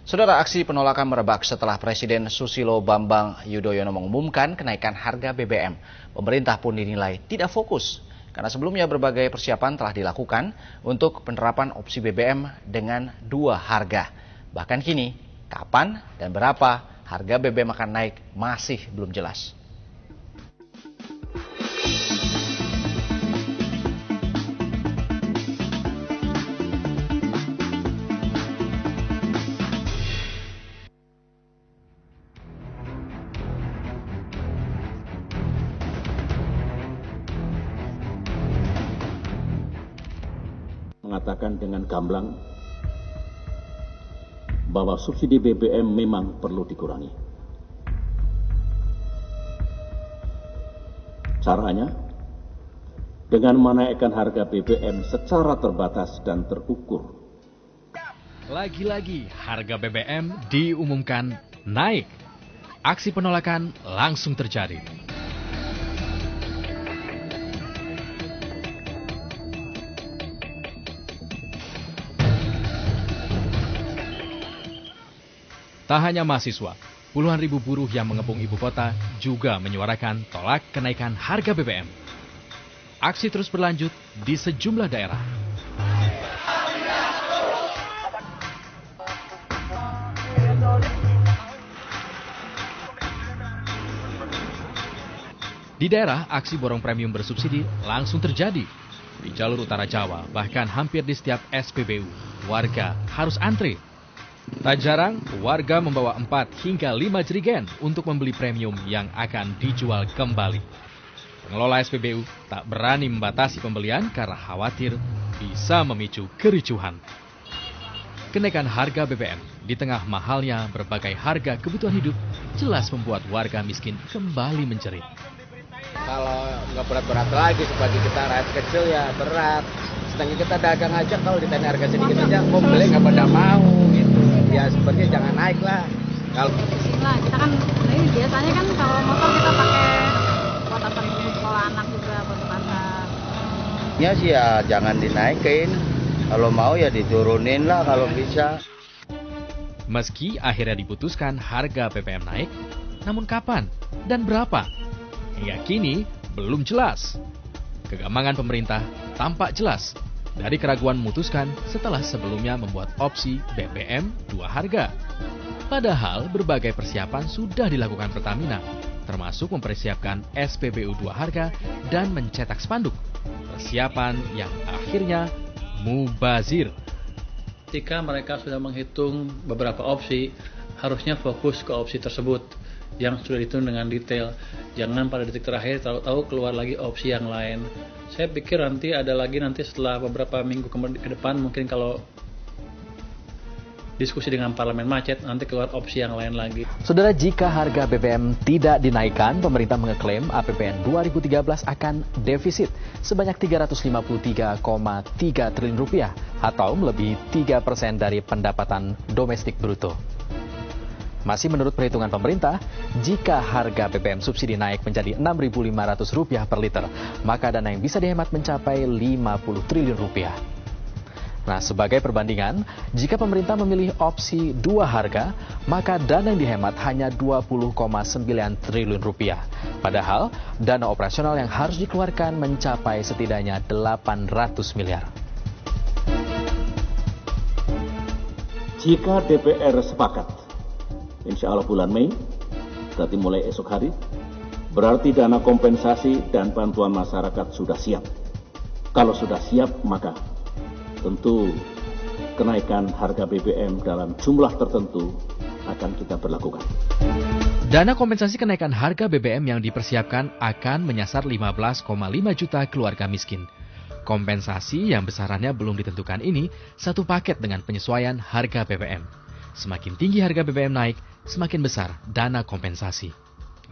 Saudara, aksi penolakan merebak setelah Presiden Susilo Bambang Yudhoyono mengumumkan kenaikan harga BBM. Pemerintah pun dinilai tidak fokus karena sebelumnya berbagai persiapan telah dilakukan untuk penerapan opsi BBM dengan dua harga. Bahkan kini, kapan dan berapa harga BBM akan naik masih belum jelas. Mengatakan dengan gamblang bahwa subsidi BBM memang perlu dikurangi. Caranya dengan menaikkan harga BBM secara terbatas dan terukur. Lagi-lagi harga BBM diumumkan naik. Aksi penolakan langsung terjadi. Tak hanya mahasiswa, puluhan ribu buruh yang mengepung ibu kota juga menyuarakan tolak kenaikan harga BBM. Aksi terus berlanjut di sejumlah daerah. Di daerah, aksi borong premium bersubsidi langsung terjadi. Di jalur utara Jawa, bahkan hampir di setiap SPBU, warga harus antre. Tak jarang, warga membawa 4 hingga 5 jerigen untuk membeli premium yang akan dijual kembali. Pengelola SPBU tak berani membatasi pembelian karena khawatir bisa memicu kericuhan. Kenaikan harga BBM di tengah mahalnya berbagai harga kebutuhan hidup jelas membuat warga miskin kembali menjerit. Kalau nggak berat-berat lagi sebagai kita rakyat kecil ya berat. Sedangkan kita dagang aja kalau ditanya harga sedikit aja, mau beli nggak pada mau gitu. Ya sepertinya jangan naik lah. Kalau lah kita kan ini biasanya kan kalau motor kita pakai buat apa sekolah anak juga buat pasar. ya sih ya jangan dinaikin. Kalau mau ya diturunin lah kalau bisa. Meski akhirnya diputuskan harga BBM naik, namun kapan dan berapa? Hingga kini belum jelas. Kegambangan pemerintah tampak jelas dari keraguan memutuskan setelah sebelumnya membuat opsi BBM 2 harga. Padahal berbagai persiapan sudah dilakukan Pertamina, termasuk mempersiapkan SPBU 2 harga dan mencetak spanduk. Persiapan yang akhirnya mubazir. Ketika mereka sudah menghitung beberapa opsi, harusnya fokus ke opsi tersebut yang sudah dihitung dengan detail. Jangan pada detik terakhir tahu-tahu keluar lagi opsi yang lain. Saya pikir nanti ada lagi setelah beberapa minggu ke depan, mungkin kalau diskusi dengan parlemen macet, nanti keluar opsi yang lain lagi. Saudara, jika harga BBM tidak dinaikkan, pemerintah mengeklaim APBN 2013 akan defisit sebanyak 353,3 triliun rupiah atau melebihi 3% dari pendapatan domestik bruto. Masih menurut perhitungan pemerintah, jika harga BBM subsidi naik menjadi Rp6.500 per liter, maka dana yang bisa dihemat mencapai 50 triliun rupiah. Nah, sebagai perbandingan, jika pemerintah memilih opsi 2 harga, maka dana yang dihemat hanya 20,9 triliun rupiah. Padahal, dana operasional yang harus dikeluarkan mencapai setidaknya 800 miliar. Jika DPR sepakat, insya Allah bulan Mei, berarti mulai esok hari, berarti dana kompensasi dan bantuan masyarakat sudah siap. Kalau sudah siap, maka tentu kenaikan harga BBM dalam jumlah tertentu akan kita berlakukan. Dana kompensasi kenaikan harga BBM yang dipersiapkan akan menyasar 15,5 juta keluarga miskin. Kompensasi yang besarannya belum ditentukan ini satu paket dengan penyesuaian harga BBM. Semakin tinggi harga BBM naik, semakin besar dana kompensasi.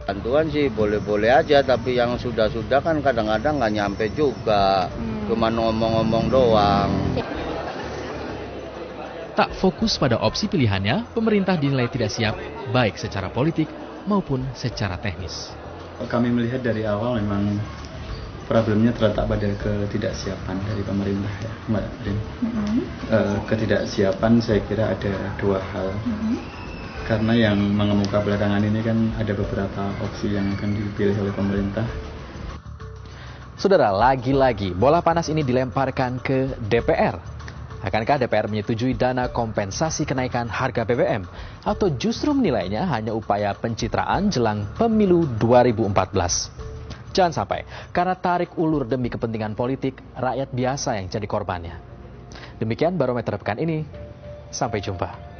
Bantuan sih boleh-boleh aja, tapi yang sudah-sudah kan kadang-kadang nggak nyampe juga. Cuma ngomong-ngomong doang. Tak fokus pada opsi pilihannya, pemerintah dinilai tidak siap, baik secara politik maupun secara teknis. Kami melihat dari awal memang problemnya terletak pada ketidaksiapan dari pemerintah ya, Mbak Rin. Ketidaksiapan saya kira ada dua hal. Karena yang mengemuka belakangan ini kan ada beberapa opsi yang akan dipilih oleh pemerintah. Saudara, lagi-lagi bola panas ini dilemparkan ke DPR. Akankah DPR menyetujui dana kompensasi kenaikan harga BBM? Atau justru menilainya hanya upaya pencitraan jelang pemilu 2014? Jangan sampai, karena tarik ulur demi kepentingan politik, rakyat biasa yang jadi korbannya. Demikian Barometer pekan ini, sampai jumpa.